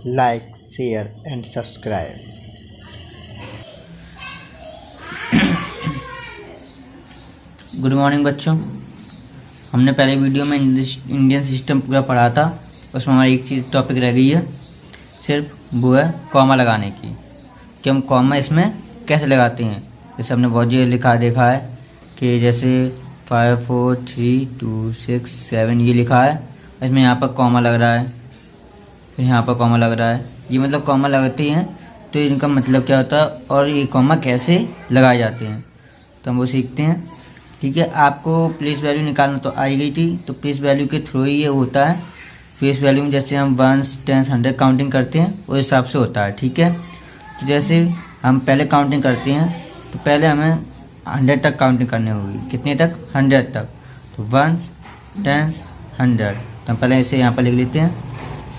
like, share and subscribe. Good morning बच्चों। हमने पहले वीडियो में इंडियन सिस्टम पूरा पढ़ा था। उसमें हमारी एक चीज़ टॉपिक रह गई है, सिर्फ वो है कॉमा लगाने की, कि हम कॉमा इसमें कैसे लगाते हैं। जैसे हमने बहुत जगह लिखा देखा है कि जैसे 5 4 3 2 6 7 ये लिखा है, इसमें यहाँ पर कॉमा लग रहा है, फिर यहाँ पर कॉमा लग रहा है। ये मतलब कॉमा लगते हैं तो इनका मतलब क्या होता है और ये कॉमा कैसे लगाए जाते हैं, तो हम वो सीखते हैं। ठीक है, आपको प्लेस वैल्यू निकालना तो आई गई थी, तो प्लेस वैल्यू के थ्रू ही ये होता है। प्लेस वैल्यू में जैसे हम 1s 10s 100 काउंटिंग करते हैं उस हिसाब से होता है। ठीक है, तो जैसे हम पहले काउंटिंग करते हैं तो पहले हमें 100 तक काउंटिंग करनी होगी। कितने तक? 100 तक। तो 1s 10s 100, तो हम पहले इसे यहाँ पर लिख लेते हैं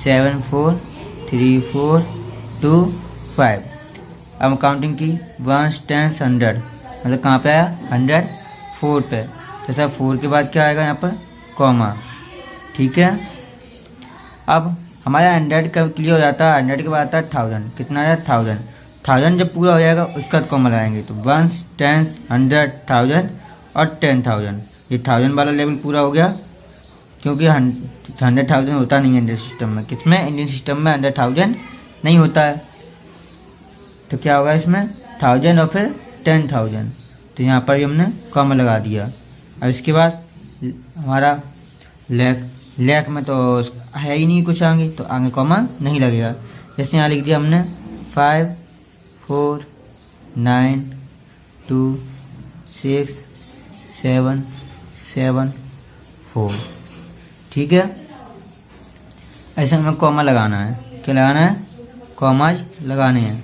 7 4 3 4 2 5। अब काउंटिंग की 1s 10s 100, मतलब कहाँ पे आया? 104 पे। तो सर 4 के बाद क्या आएगा यहाँ पर? कॉमा। ठीक है, अब हमारा 100 कब क्लियर हो जाता है? 100 के बाद आता है 1000। कितना आया? 1000। 1000 जब पूरा हो जाएगा उसके बाद कॉमा लगाएंगे, तो 1s 10s 100 1000 और 10,000। ये 1000 वाला लेवल पूरा हो गया, क्योंकि 100,000 होता नहीं है इंडियन सिस्टम में। किसमें? इंडियन सिस्टम में 100,000 नहीं होता है। तो क्या होगा इसमें? 1000 और फिर 10,000। तो यहाँ पर भी हमने कॉमा लगा दिया। अब इसके बाद हमारा लेख में तो है ही नहीं कुछ आगे, तो आगे कॉमा नहीं लगेगा। जैसे यहाँ लिख दिया हमने 5 4 9 2 6 7 7 4। ठीक है, ऐसे हमें कॉमा लगाना है। क्या लगाना है? कॉमाज लगाने हैं।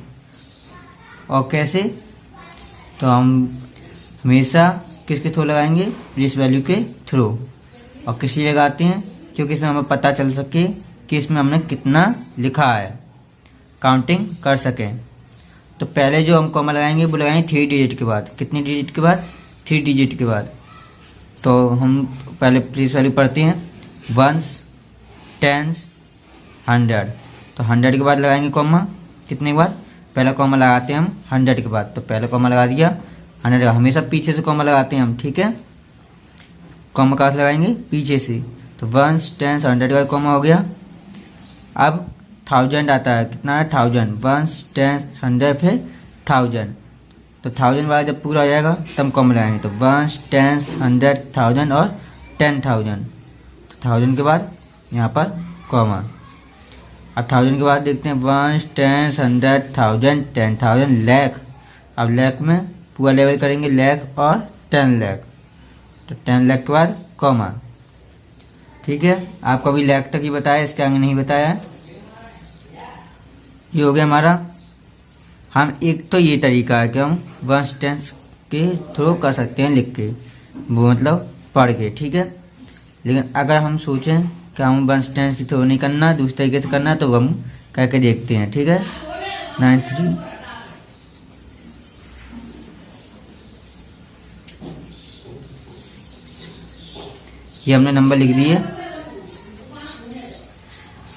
और कैसे? तो हम हमेशा किसके थ्रू लगाएंगे? प्लेस वैल्यू के थ्रू। और किस लिए लगाते हैं? क्योंकि इसमें हमें पता चल सके कि इसमें हमने कितना लिखा है, काउंटिंग कर सकें। तो पहले जो हम कॉमा लगाएंगे वो लगाएंगे 3 डिजिट के बाद। कितनी डिजिट के बाद? 3 डिजिट के बाद। तो हम पहले प्लेस वैल्यू पढ़ते हैं 1s 10s 100। तो 100 के बाद लगाएंगे कॉमा। कितने के बाद? पहला कॉमा लगाते हैं हम 100 के बाद, तो पहला कॉमा लगा दिया 100। हमेशा पीछे से कॉमा लगाते हैं हम। ठीक है, कॉमा कहाँ से लगाएंगे? पीछे से। तो 1s 10s 100 का कॉमा हो गया। अब 1000 आता है। कितना है? 1000। 1s 10s 100 फिर 1000। तो 1000 वाला जब पूरा हो जाएगा तब कॉमा लगाएंगे। तो 1s 10s 100 1000 और 10,000। तो 1000 के बाद यहाँ पर कॉमा। अब 1000 के बाद देखते हैं 1s 10s 100 1000 10,000 लाख। अब लाख में पूरा लेवल करेंगे, लाख और 10 लाख। तो 10 लाख के बाद कॉमा। ठीक है, आपको अभी लाख तक ही बताया, इसके आगे नहीं बताया है। ये हो गया हमारा। हम एक तो ये तरीका है कि हम 1s 10s के थ्रू कर सकते हैं लिख के, वो मतलब पढ़ के। ठीक है, लेकिन अगर हम सोचें कि हम 1s 10s के थ्रू नहीं करना, दूसरे तरीके से करना, तो हम करके देखते हैं। ठीक है, 93 ये हमने नंबर लिख दिए।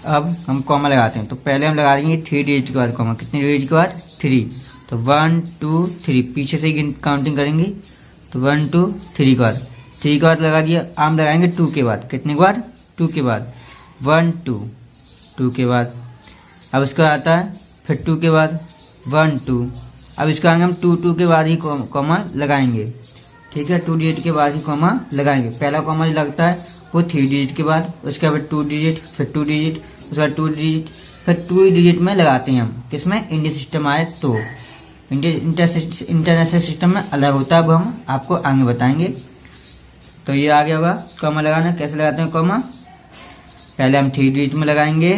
अब हम कॉमा लगाते हैं। तो पहले हम लगा देंगे 3 डिजिट के बाद कॉमा। कितनी डिजिट के बाद? 3। तो 1 2 3 पीछे से ही काउंटिंग करेंगे। तो 1 2 3 के बाद 3 के बाद लगा दिया। हम लगाएंगे 2 के बाद। कितने के बाद? 2 के बाद 1 2 2 के बाद। अब इसका आता है फिर 2 के बाद 1 2। अब इसका आगे हम 2 2 के बाद ही कॉमा लगाएंगे। ठीक है, 2 डिजिट के बाद ही कॉमा लगाएंगे। पहला कॉमा जो लगता है वो 3 डिजिट के बाद, उसके बाद 2 डिजिट, फिर 2 डिजिट, उसके बाद 2 डिजिट, फिर 2 डिजिट में लगाते हैं हम। किसमें? इंडियन सिस्टम आए तो। इंटरनेशनल सिस्टम में अलग होता है, वो हम आपको आगे बताएंगे। तो ये आगे होगा कॉमा लगाना। कैसे लगाते हैं कॉमा? पहले हम 3 डिजिट में लगाएंगे।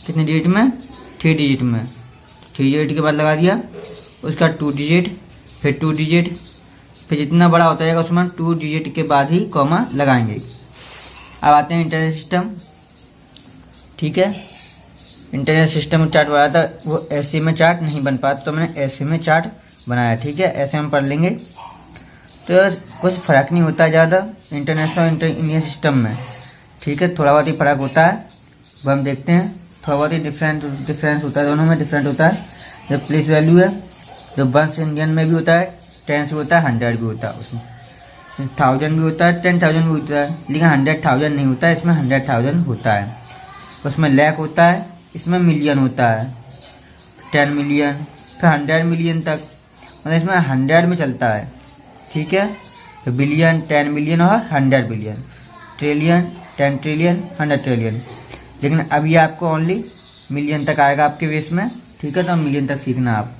कितने डिजिट में? 3 डिजिट में। 3 डिजिट के बाद लगा दिया, उसका 2 डिजिट, फिर 2 डिजिट, फिर जितना बड़ा होता जाएगा उसमें 2 डिजिट के बाद ही कॉमा लगाएंगे। अब आते हैं इंटरनेट सिस्टम। ठीक है, इंटरनेट सिस्टम में चार्ट बनाया था, वो ऐसे में चार्ट नहीं बन पाता, तो मैंने ऐसे में चार्ट बनाया। ठीक है, ऐसे हम पढ़ लेंगे तो कुछ फ़र्क नहीं होता ज़्यादा इंटरनेशनल इंडियन सिस्टम में। ठीक है, थोड़ा बहुत ही फ़र्क होता है, वो हम देखते हैं। थोड़ा बहुत ही डिफरेंस होता है, दोनों में डिफरेंट होता है। जब प्लेस वैल्यू है, जो वंस इंडियन में भी होता है, टेंस भी होता है, 100 भी होता है, उसमें 1000 भी होता है, 10,000 भी होता है, लेकिन 100,000 नहीं होता है, इसमें 100,000 होता है। उसमें लाख होता है, इसमें मिलियन होता है, 10 मिलियन, फिर 100 मिलियन तक, मतलब इसमें 100 में चलता है, ठीक है। तो बिलियन, 10 मिलियन और 100 बिलियन, ट्रिलियन, 10 ट्रिलियन, 100 ट्रिलियन, लेकिन अभी आपको ओनली मिलियन तक आएगा आपके बेस में, ठीक है। तो मिलियन तक सीखना आप।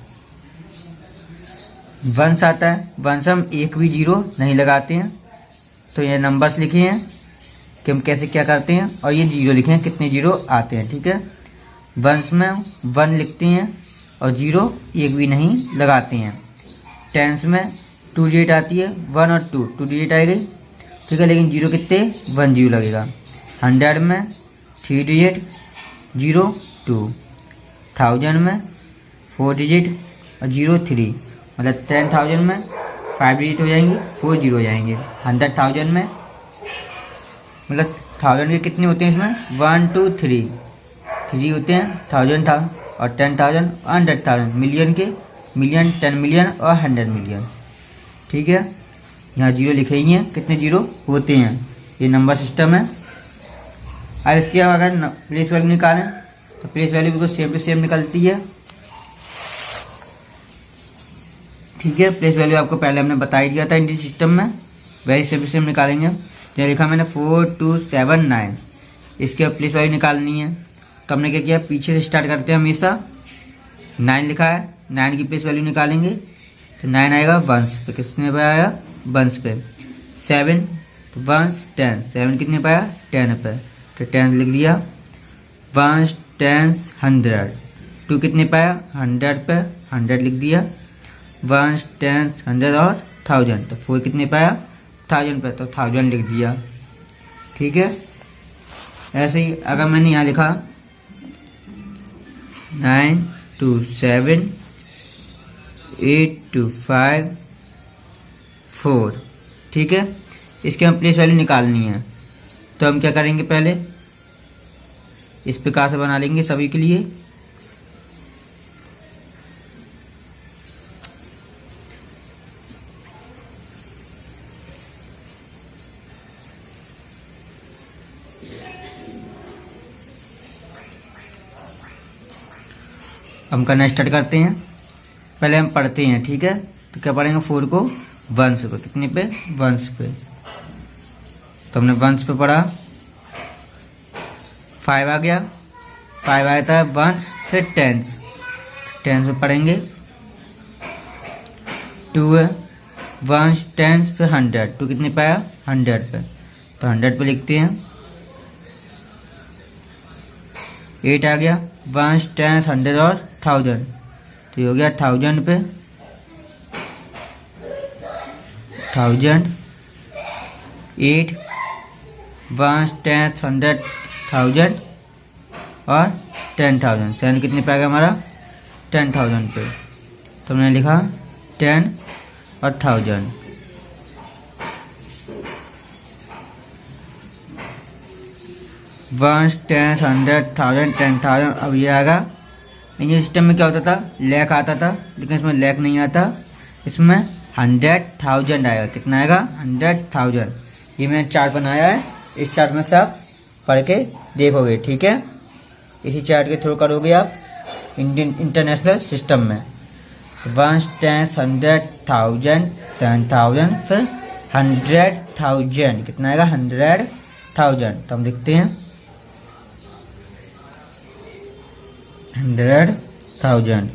वंस आता है, वंस हम एक भी जीरो नहीं लगाते हैं, तो ये नंबर्स लिखे हैं कि हम कैसे क्या करते हैं, और ये जीरो लिखे हैं कितने जीरो आते हैं, ठीक है। वंस में 1 लिखते हैं और जीरो एक भी नहीं लगाते हैं। टेंस में 2 डिजिट आती है, 1 और 2 डिजिट आएगी, ठीक है, लेकिन जीरो कितने 1 जीरो लगेगा। 100 में 3 डिजिट 0 2, 1000 में 4 डिजिट और 0 3, मतलब 10,000 में 5 डिजिट हो जाएंगे, 4 जीरो हो जाएंगे। 100,000 में मतलब 1000 के कितने होते हैं इसमें 1 2 3 होते हैं, 1000 और 10,000 और 100,000। मिलियन के मिलियन, 10 मिलियन और 100 मिलियन, ठीक है। यहाँ जीरो लिखे ही हैं, कितने जीरो होते हैं, ये नंबर सिस्टम है। अब इसके अगर प्लेस वैल्यू निकालें तो प्लेस वैल्यू बिल्कुल सेम टू सेम निकलती है, ठीक है। प्लेस वैल्यू आपको पहले हमने बता ही दिया था इंडियन सिस्टम में, वही सेम टू सेम निकालेंगे। जो लिखा मैंने 4279, इसके प्लेस वैल्यू निकालनी है, तो हमने क्या किया, पीछे से स्टार्ट करते हैं हमेशा। 9 लिखा है, 9 की प्लेस वैल्यू निकालेंगे, तो 9 आएगा वंस पे, कितने पे आया वंस पे। 7 वंस 10, 7 कितने पे आया 10 पे, तो 10 लिख लिया। वंस 10 100, 2 कितने पे आया 100 पे, 100 लिख दिया। 1 10 100 और 1000, तो 4 कितने पे आया 1000 पे, तो 1000 लिख दिया, ठीक है। ऐसे ही अगर मैंने यहाँ लिखा 9 2 7 8 2 5 4, ठीक है। इसके हम प्लेस वैल्यू निकालनी है, तो हम क्या करेंगे, पहले इस प्रकार से बना लेंगे सभी के लिए। हम करना स्टार्ट करते हैं, पहले हम पढ़ते हैं, ठीक है। तो क्या पढ़ेंगे, 4 को वंस पे, कितने पे वंस पे, तो हमने वंस पे पढ़ा। 5 आ गया, 5 आया था वंस, फिर टेंस पे पढ़ेंगे। 2 है वंस टेंस, फिर 100, 2 कितने पे आया 100 पे, तो 100 पे लिखते हैं। 8 आ गया, वंस टेंस 100 और 1000, तो ये हो गया 1000 पे। 1000 8 वंस टेंस 100 1000 और 10,000, 7 कितने पे आ गया हमारा 10,000 पे, तो हमने लिखा 10 और 1000। Once tens 100 1000 10,000। अब ये आएगा, इंडियन सिस्टम में क्या होता था, लैख आता था, लेकिन इसमें लैख नहीं आता, इसमें 100,000 आएगा। कितना आएगा 100,000। ये मैंने चार्ट बनाया है, इस चार्ट में से आप पढ़ के देखोगे, ठीक है। इसी चार्ट के थ्रू करोगे आप इंडियन इंटरनेशनल सिस्टम में। वंस टेंस 100,000 10,000, फिर 100,000, कितना आएगा 100,000, तो हम लिखते हैं 100,000।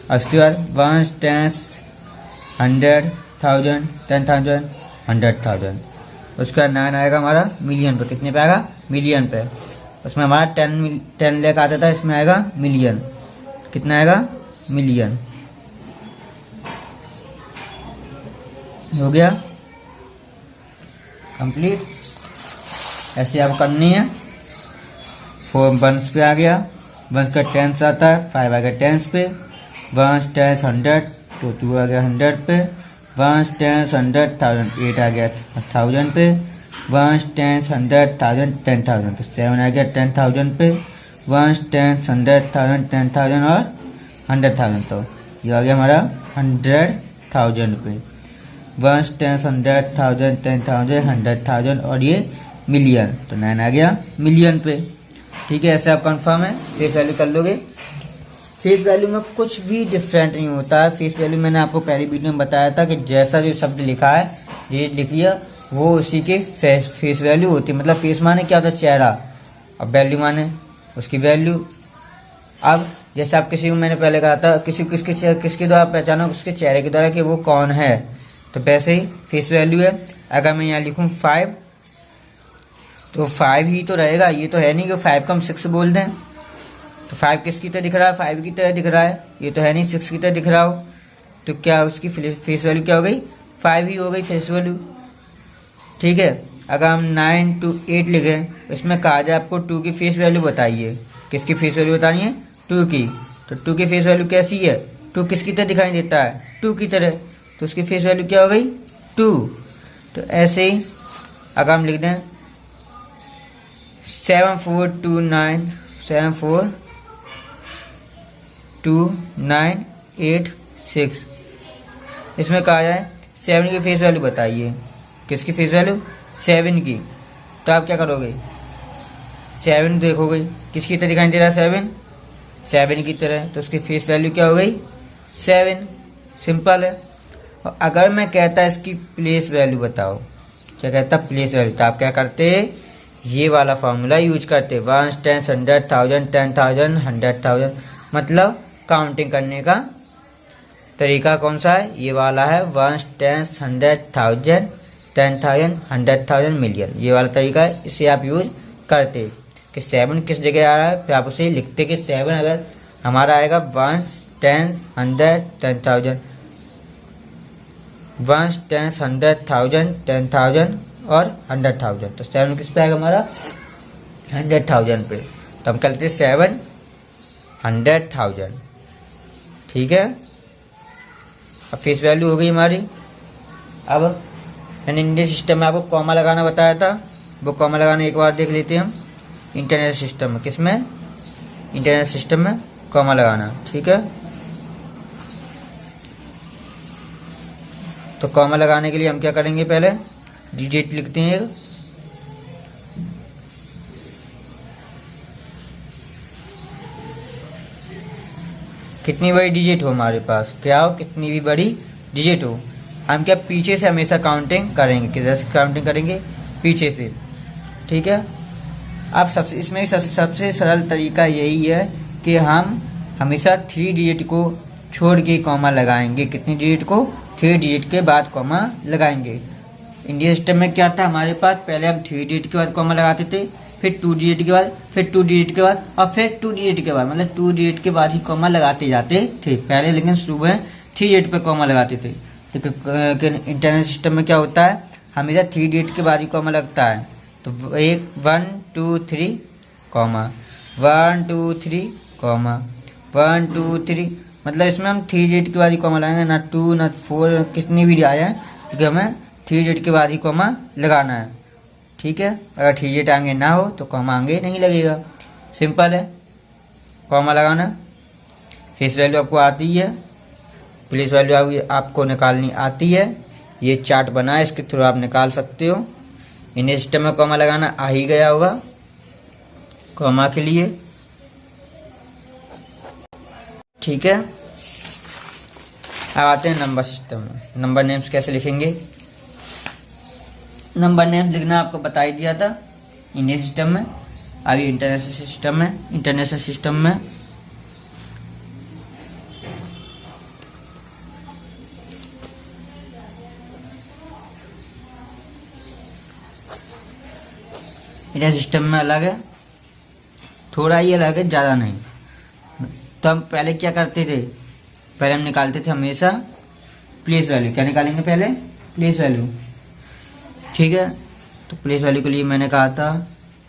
उसके बाद वंस टेंस 100,000 10,000 100,000। उसके बाद 9 आएगा हमारा मिलियन पे, कितने पे आएगा मिलियन पे, उसमें हमारा 10 लाख आता था, इसमें आएगा मिलियन, कितना आएगा मिलियन। हो गया कंप्लीट। ऐसे आप करनी है। 4 वंस पे आ गया, वंस का टेंस आता है, 5 आ गया टेंस पे। वंस टेंस 100, तो 2 आ गया 100 पे। वंस टेंस 100,000, 8 आ गया 1000 पे। Ones, tens, 100, 1000, 10,000। तो 7 आ गया 10,000 पे, वंस, टेंस, 100, 1000, 10,000 और 100,000। तो ये आ गया हमारा 100,000 पे, वंस, टेंस, 100,000, 10,000, 100,000 और ये मिलियन। तो 9 आ गया मिलियन पे। ठीक है, ऐसे आप कंफर्म है, फेस वैल्यू कर लोगे। फेस वैल्यू में कुछ भी डिफरेंट नहीं होता है। फेस वैल्यू मैंने आपको पहली वीडियो में बताया था कि जैसा जो शब्द लिखा है, ये लिख लिया, वो उसी के फेस वैल्यू होती है। मतलब फेस माने क्या होता है? चेहरा। अब वैल्यू माने उसकी वैल्यू। अब जैसे आप किसी को, मैंने पहले कहा था, किसके द्वारा पहचानो? उसके चेहरे के द्वारा कि वो कौन है। तो वैसे ही फेस वैल्यू है। अगर मैं यहाँ लिखूँ 5, तो 5 ही तो रहेगा। ये तो है नहीं कि 5 को हम 6 बोल दें। तो 5 किसकी तरह दिख रहा है? 5 की तरह दिख रहा है। ये तो है नहीं 6 की तरह दिख रहा हो। तो क्या उसकी फेस वैल्यू क्या हो गई? 5 ही हो गई फेस वैल्यू। ठीक है, अगर हम 9 to 8 लिखें, इसमें कहा जाए आपको 2 की फेस वैल्यू बताइए। किसकी फेस वैल्यू बतानी है? 2 की। तो 2 की फेस वैल्यू कैसी है? 2 किसकी तरह दिखाई देता है? 2 की तरह। तो उसकी फेस वैल्यू क्या हो गई? 2। तो ऐसे ही अगर हम लिख दें 7429 742986, इसमें कहा जाए 7 की फेस वैल्यू बताइए। किसकी फेस वैल्यू? 7 की। तो आप क्या करोगे? 7 देखोगे, किसकी तरह दिखाई दे रहा है? 7 की तरह। तो उसकी फेस वैल्यू क्या हो गई? 7। सिंपल है। और अगर मैं कहता इसकी प्लेस वैल्यू बताओ, क्या कहता? Place value. तो आप क्या करते? ये वाला फॉर्मूला यूज करते, 1, 10, 100, 1000, 10,000, 100,000। मतलब काउंटिंग करने का तरीका कौन सा है? ये वाला है, 1, 10, 100, 1000, 10,000, 100,000, मिलियन। ये वाला तरीका है, इसे आप यूज करते। कि 7 किस जगह आ रहा है, फिर आप उसे लिखते कि 7 अगर हमारा आएगा 1, 10, 100, 10,000, 1, 10, 100, 1000, 10,000 और 100,000। तो 7 किस पे आएगा हमारा? 100,000 पे। तो हम करते 7 100,000। ठीक है, अब फेस वैल्यू हो गई हमारी। अब मैंने इंडियन सिस्टम में आपको कॉमा लगाना बताया था, वो कॉमा लगाना एक बार देख लेते हैं हम। इंटरनेट सिस्टम में, किसमें? इंटरनेट सिस्टम में कॉमा लगाना। ठीक है, तो कॉमा लगाने के लिए हम क्या करेंगे? पहले डिजिट लिखते हैं। कितनी बड़ी डिजिट हो हमारे पास, क्या हो? कितनी भी बड़ी डिजिट हो, हम क्या पीछे से हमेशा काउंटिंग करेंगे। किधर से काउंटिंग करेंगे? पीछे से। ठीक है, अब इसमें सबसे सरल तरीका यही है कि हम हमेशा 3 डिजिट को छोड़ के कॉमा लगाएंगे। कितनी डिजिट को? 3 डिजिट के बाद कॉमा लगाएंगे। इंडियन सिस्टम में क्या था हमारे पास? पहले हम 3 डिजिट के बाद कॉमा लगाते थे, फिर 2 डिजिट के बाद, फिर 2 डिजिट के बाद, और फिर 2 डिजिट के बाद। मतलब 2 डिजिट के बाद ही कॉमा लगाते जाते थे पहले, लेकिन शुरू में 3 डिजिट पे कॉमा लगाते थे। लेकिन इंटरनेट सिस्टम में क्या होता है? हमेशा 3 डिजिट के बाद ही कॉमा लगता है। तो 1 2 3 कॉमा, 1 2 3 कॉमा, 1 2 3। मतलब इसमें हम 3 डिजिट के बाद ही कॉमा लगाएंगे, ना 2 ना 4 कितनी भी आए हैं, क्योंकि हमें 3 डिजिट के बाद ही कॉमा लगाना है। ठीक है, अगर 3 डिजिट आगे ना हो तो कॉमा आगे नहीं लगेगा। सिंपल है कॉमा लगाना। फेस वैल्यू आपको आती है, प्लेस वैल्यू आपको निकालनी आती है। ये चार्ट बना है, इसके थ्रू आप निकाल सकते हो। इंडियन सिस्टम में कॉमा लगाना आ ही गया होगा कॉमा के लिए। ठीक है, अब आते हैं नंबर सिस्टम में। नंबर नेम्स कैसे लिखेंगे? नंबर नेम्स लिखना आपको बता ही दिया था इंडियन सिस्टम में। अभी इंटरनेशनल सिस्टम में इंडियन सिस्टम में अलग है, थोड़ा ही अलग है, ज़्यादा नहीं। तो हम पहले क्या करते थे? पहले हम निकालते थे हमेशा प्लेस वैल्यू। क्या निकालेंगे पहले? Place value. ठीक है, तो प्लेस वैल्यू के लिए मैंने कहा था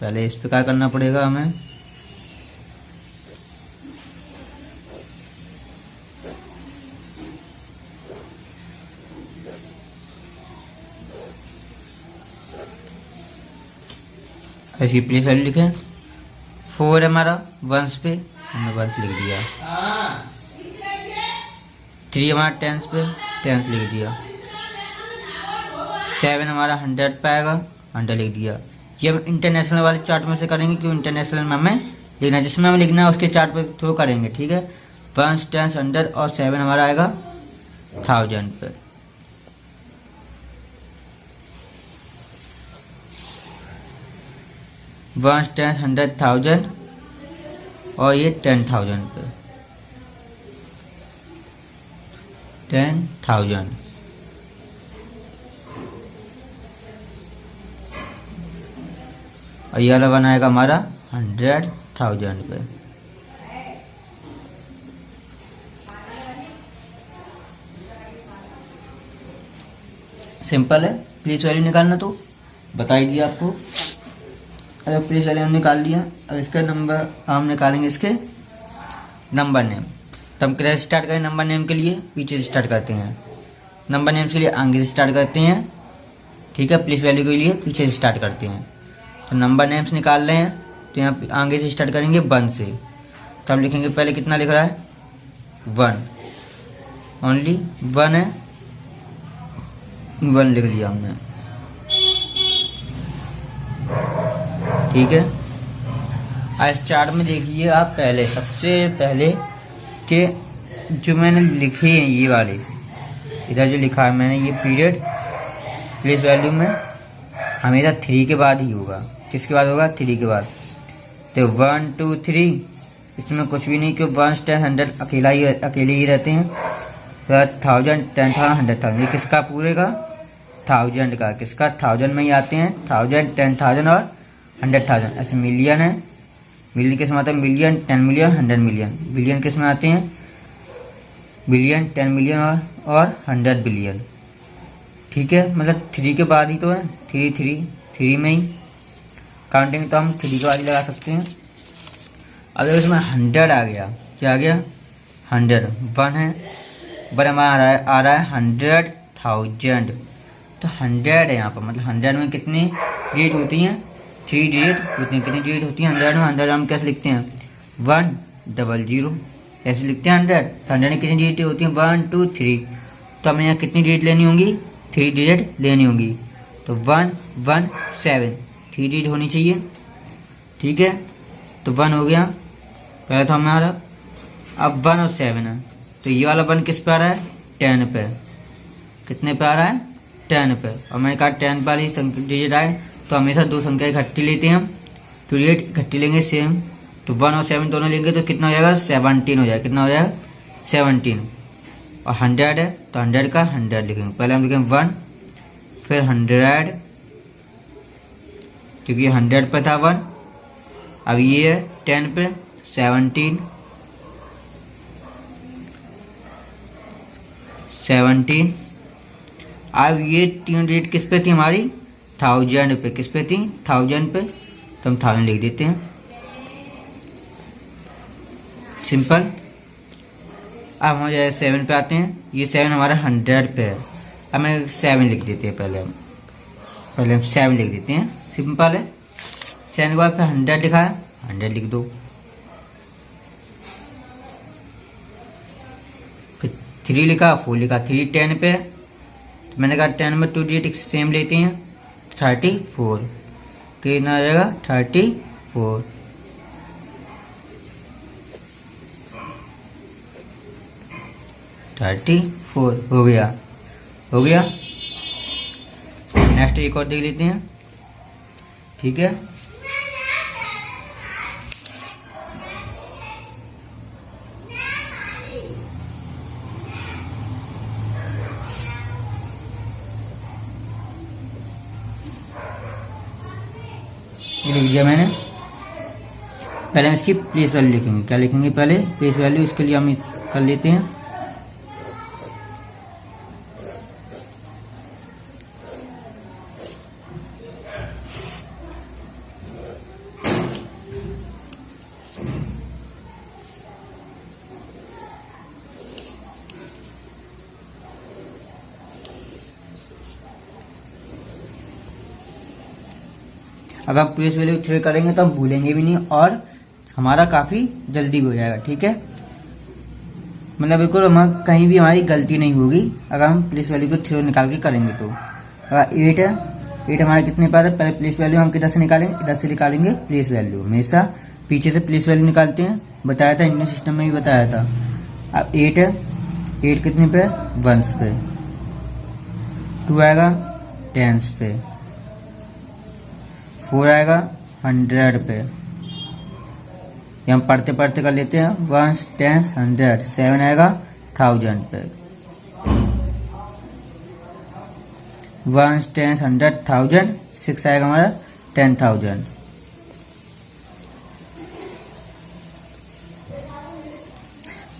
पहले इस पर क्या करना पड़ेगा हमें। इसकी प्लेस वैल्यू लिखें। 4 है हमारा वंस पे, हमने वंस लिख दिया। 3 हमारा टेंस पे, टेंस लिख दिया। 7 हमारा 100 पे आएगा, 100 लिख दिया। ये हम इंटरनेशनल वाले चार्ट में से करेंगे, क्यों इंटरनेशनल में हमें लिखना है, जिसमें हमें लिखना है उसके चार्ट पे थ्रो करेंगे, ठीक है। वंस, टेंस, 100 और 7 हमारा आएगा 1000 पे। वंस, टेंस, 100, 1000 और ये 10,000 पे, 10,000। और ये वाला बनाएगा हमारा 100,000 पे। सिंपल है। प्लेस वैल्यू निकालना तो बता ही दिया आपको। अगर प्लेस वैल्यू निकाल दिया, अब इसका नंबर हम निकालेंगे, इसके नंबर नेम। तो हम कैसे स्टार्ट करें? नंबर नेम के लिए पीछे से स्टार्ट करते हैं, नंबर नेम के लिए आगे से स्टार्ट करते हैं, ठीक है। प्लेस वैल्यू के लिए पीछे से स्टार्ट करते हैं। तो नंबर नेम्स निकाल रहे हैं, तो यहाँ पे आगे से स्टार्ट करेंगे 1 से। तो हम लिखेंगे पहले कितना लिख रहा है 1, ओनली 1 है, 1 लिख लिया हमने, ठीक है। इस चार्ट में देखिए आप पहले, सबसे पहले के जो मैंने लिखे हैं ये वाले, इधर जो लिखा है मैंने ये पीरियड प्लेस वैल्यू में हमेशा 3 के बाद ही होगा। किसके बाद होगा? 3 के बाद। तो 1 2 3 इसमें कुछ भी नहीं, क्योंकि 1 10 100 अकेले ही रहते हैं। तो 1000 10,000 100,000 ये किसका पूरेगा? 1000 का। किसका? 1000 में ही आते हैं, 1000 10,000 और 100,000। ऐसे मिलियन है, मिलियन किस में आता है? Million, 10 million, 100 million. बिलियन किस में आते हैं? बिलियन, 10 मिलियन और 100 बिलियन, ठीक है। मतलब 3 के बाद ही तो है, 3 में ही काउंटिंग, तो हम 3 के बाद ही लगा सकते हैं। अगर इसमें 100 आ गया, क्या आ गया? 100, 1 है, बट हमारा आ रहा है 100,000। तो 100 है यहाँ पर, मतलब 100 में कितनी डिजिट होती हैं? 3 डिजिट होती हैं। कितनी डिजिट होती हैं 100 में? 100 हम कैसे लिखते हैं? 100, ऐसे लिखते हैं 100। तो 100 में कितनी डिजिट होती हैं? 1 2 3। तो हमें यहाँ कितनी डिजिट लेनी होंगी? 3 डिजिट लेनी होंगी। तो 117, 3 डिजिट होनी चाहिए, ठीक है। तो 1 हो गया पहले तो हमारा। अब 1 और 7 है, तो ये वाला 1 किस पे आ रहा है? 10 पे। कितने पे आ रहा है? 10 पे। और मैंने कहा 10 वाली डिजिट आए तो हमेशा 2 संख्या इकट्ठी लेते हैं हम, 2 डिजिट इकट्ठी लेंगे सेम। तो 1 और 7 दोनों लेंगे तो कितना हो जाएगा? 17 हो जाएगा। कितना हो जाएगा? 17। और 100 है तो 100 का 100 लिखेंगे। पहले हम लिखेंगे 1, फिर 100, क्योंकि 100 पे था 1। अब ये है 10 पे, 17, अब ये 3 डिजिट किस पे थी हमारी? 1000 पे। किस पे थी? 1000 पे। तो हम 1000 लिख देते हैं, सिंपल। अब हम जो 7 पे आते हैं, ये 7 हमारा 100 पे है। अब मैं 7 लिख देते हैं, पहले हम 7 लिख देते हैं, सिंपल है। 7 के बाद फिर 100 लिखा है, 100 लिख दो। फिर 3 लिखा, 4 लिखा। 3 10 पे, तो मैंने कहा 10 में 2 डिजिट सेम लेते हैं, 34। कितना आ जाएगा? 34। हो गया। नेक्स्ट एक और देख लेते हैं, ठीक है। ये लिख दिया मैंने। पहले हम इसकी प्लेस वैल्यू लिखेंगे। क्या लिखेंगे? पहले प्लेस वैल्यू। इसके लिए हम कर लेते हैं, अगर हम प्लेस वैल्यू थ्री करेंगे तो हम भूलेंगे भी नहीं और हमारा काफ़ी जल्दी हो जाएगा। ठीक है, मतलब बिल्कुल हम कहीं भी हमारी गलती नहीं होगी अगर हम प्लेस वैल्यू को थ्री निकाल के करेंगे तो। अगर 8 है, 8 हमारा कितने पास है, पहले प्लेस वैल्यू हम किधर से निकालेंगे, इधर से निकालेंगे प्लेस वैल्यू। हमेशा पीछे से प्लेस वैल्यू निकालते हैं, बताया था इंडियन सिस्टम में भी बताया था। अब 8 है, 8 कितने पे, वंस पे। 2 आएगा टेंस पे। 4 आएगा 100 पे। ये हम पढ़ते पढ़ते कर लेते हैं, वंस, टेंस, 100। 7 आएगा 1000 पे। Ones, tens, 100, 1000। 6 आएगा हमारा 10,000।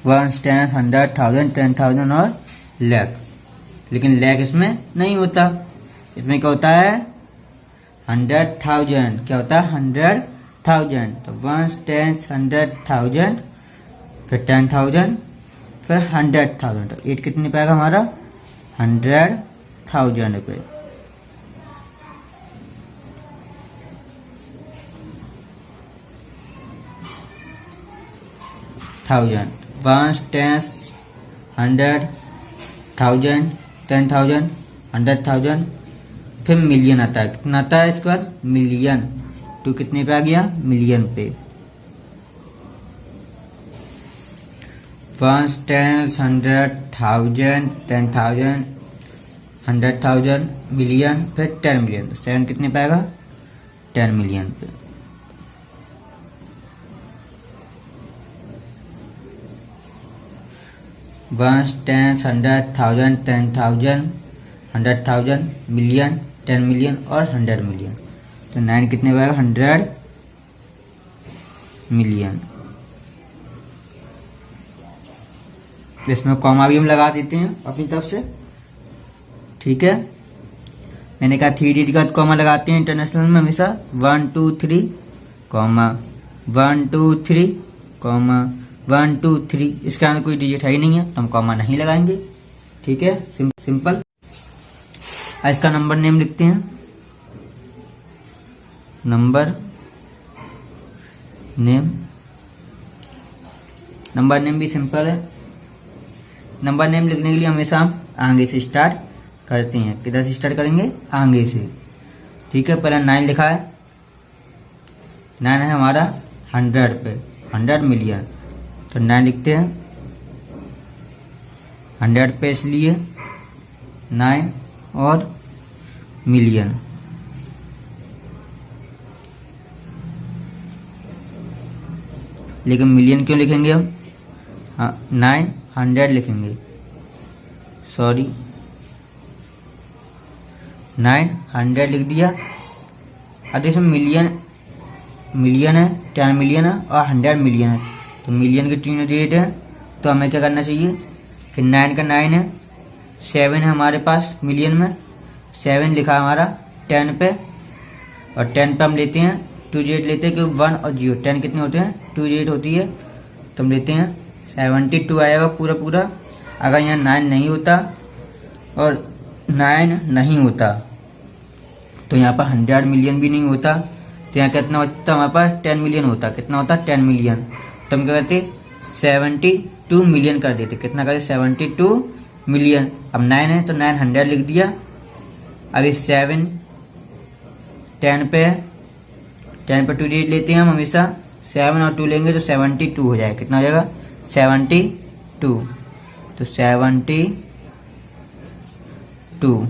वंस, टेंस, 100, 1000, 10,000 और लाख। लेकिन लाख इसमें नहीं होता, इसमें क्या होता है 100,000। क्या होता है 100,000। तो वंस, टेंस, 100,000, फिर 10,000, फिर 100,000। तो 8 कितने पे आएगा हमारा 100,000 पे। वंस, टेंस, 100,000, 10,000, 100,000, फिर मिलियन आता है। कितना आता है इसके बाद, मिलियन। तो कितने पे आ गया, मिलियन पे। वंस, टेंस, 100,000, 10,000, 100,000, मिलियन, फिर 10 मिलियन। तो 7 कितने पे आएगा 10 मिलियन पे। वंस, टेंस, 100,000, 10,000, 100,000, मिलियन, 10 मिलियन और 100 मिलियन। तो 9 कितने पे आएगा 100 मिलियन। इसमें कॉमा भी हम लगा देते हैं अपनी तरफ से। ठीक है, मैंने कहा 3 डिजिट का कॉमा लगाते हैं इंटरनेशनल में हमेशा। 1 2 3 कॉमा 1 2 3 कॉमा 1 2 3। इसके अंदर कोई डिजिट है ही नहीं है तो हम कॉमा नहीं लगाएंगे। ठीक है, सिंपल। इसका नंबर नेम लिखते हैं। नंबर नेम भी सिंपल है। नंबर नेम लिखने के लिए हमेशा हम आगे से स्टार्ट करते हैं। किधर से स्टार्ट करेंगे, आगे से। ठीक है, पहले 9 लिखा है, 9 है हमारा 100 पे, 100 मिलियन। तो 9 लिखते हैं 100 पे, इसलिए 9 और मिलियन। लेकिन मिलियन क्यों लिखेंगे हम, 900 लिखेंगे, सॉरी 900 लिख दिया। अब इसमें मिलियन है, 10 मिलियन है और 100 मिलियन है। तो मिलियन के 3 डिजिट है, तो हमें क्या करना चाहिए, फिर 9 का 9 है, 7 है हमारे पास मिलियन में, 7 लिखा हमारा 10 पे। और 10 पे हम लेते हैं 2 डिजिट लेते हैं, क्योंकि 1 और 0 10 कितने होते हैं 2 डिजिट होती है। तो हम लेते हैं 72 आएगा पूरा। अगर यहाँ 9 नहीं होता और 9 नहीं होता तो यहाँ पर 100 मिलियन भी नहीं होता। तो यहाँ कितना होता हमारे पास 10 मिलियन होता। कितना होता 10 मिलियन। तो हम क्या करते 72 मिलियन कर देते। कितना करते 72 मिलियन। अब 9 है तो 900 लिख दिया। अब इस 7 10 पे है, 10 पे 2 डिजिट लेते हैं हम हमेशा। 7 और 2 लेंगे तो 72 हो जाएगा। कितना हो जाएगा 72। तो 72।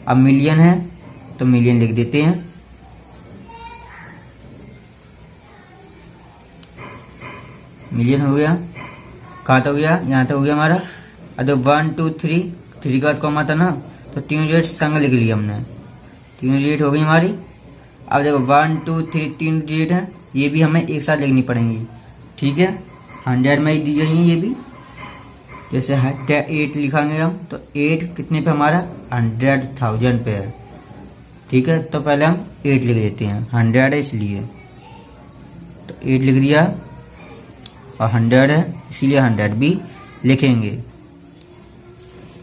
अब मिलियन है तो मिलियन लिख देते हैं। मिलियन हो गया। कहाँ तक हो गया, यहाँ तक हो गया हमारा। अब 1 2 3 3 का बाद कॉमा था ना, तो 3 डिजिट संग लिख लिया हमने। 3 डिजिट हो गई हमारी। अब देखो 1 2 3 3 डिजिट है, ये भी हमें एक साथ लिखनी पड़ेंगी। ठीक है, 100 में ही दी गई है ये भी। जैसे 8 लिखाएंगे हम, तो 8 कितने पे हमारा 100,000 पे है। ठीक है, तो पहले हम 8 लिख देते हैं, 100 है इसलिए। तो 8 लिख दिया और 100 है इसीलिए 100 भी लिखेंगे।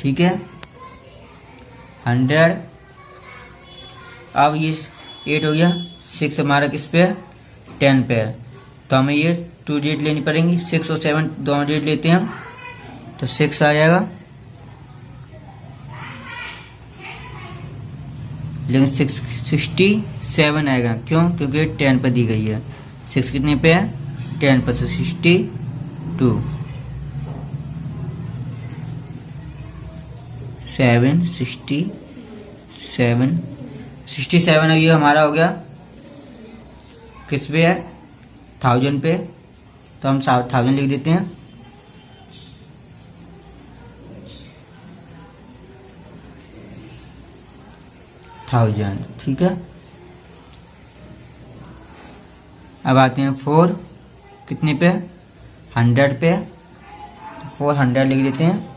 ठीक है, 100 अब ये 8 हो गया, 6 हमारा किस पे है, 10 पे है, तो हमें ये 2 डिजिट लेनी पड़ेंगी। 6 और 7 दोनों डिजिट लेते हैं हम, तो 6 आ जाएगा, लेकिन 67 आएगा। क्यों? क्योंकि 10 पर दी गई है। 6 कितने पे है, 10 पर, तो 62, 67 अब ये हमारा हो गया किस पे है, 1000 पे, तो हम 1000 लिख देते हैं। ठीक है। अब आते हैं 4 कितने पे, 100 पे, तो 400 लिख देते हैं।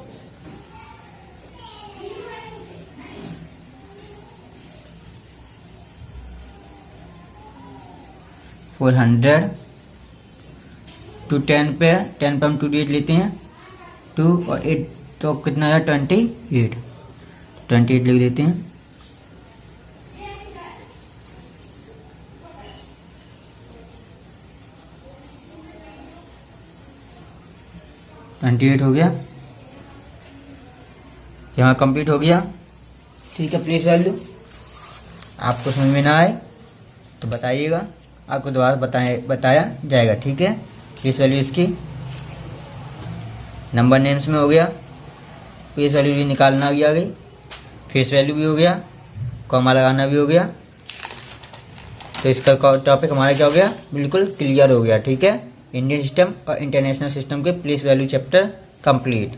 टू 10 पे है, 10 पे हम 2 डिजिट लेते हैं, 2 और 8, तो कितना है, 28 लिख देते हैं। हो गया, यहाँ कंप्लीट हो गया। ठीक है, प्लेस वैल्यू आपको समझ में ना आए तो बताइएगा, आपको दोबारा बताया जाएगा। ठीक है, प्लेस वैल्यू इसकी नंबर नेम्स में हो गया, प्लेस वैल्यू भी निकालना भी आ गई, फेस वैल्यू भी हो गया, कॉमा लगाना भी हो गया। तो इसका टॉपिक हमारा क्या हो गया, बिल्कुल क्लियर हो गया। ठीक है, इंडियन सिस्टम और इंटरनेशनल सिस्टम के प्लेस वैल्यू चैप्टर कंप्लीट।